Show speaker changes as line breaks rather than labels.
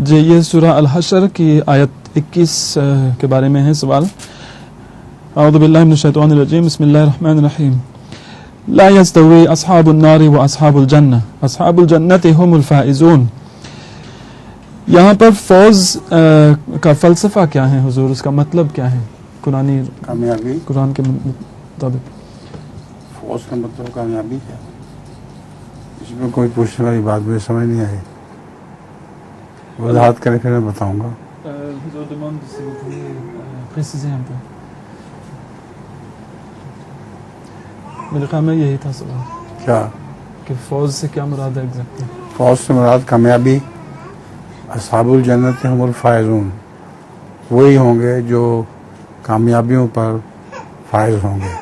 جی یہ سورہ الحشر کی آیت 21 کے بارے میں ہے سوال. اعوذ باللہ من الشیطان الرجیم بسم اللہ الرحمن الرحیم. لا يستوي اصحاب النار واصحاب الجنہ اصحاب الجنۃ هم الفائزون. یہاں پر فوز کا فلسفہ کیا ہے حضور، اس کا مطلب کیا ہے قرآنی
کامیابی؟
قرآن کے مطابق
فوز کا مطلب کامیابی ہے. اس میں کوئی پوچھنے والی بات مجھے سمجھ نہیں آئی. وضاحت کرے پھر میں بتاؤں گا.
میرے خیال میں یہی تھا سوال
کیا
کہ فوز سے کیا مراد ہے ایگزیکٹلی.
فوز سے مراد کامیابی. اصحاب الجنت هم الفائزون، وہی ہوں گے جو کامیابیوں پر فائز ہوں گے.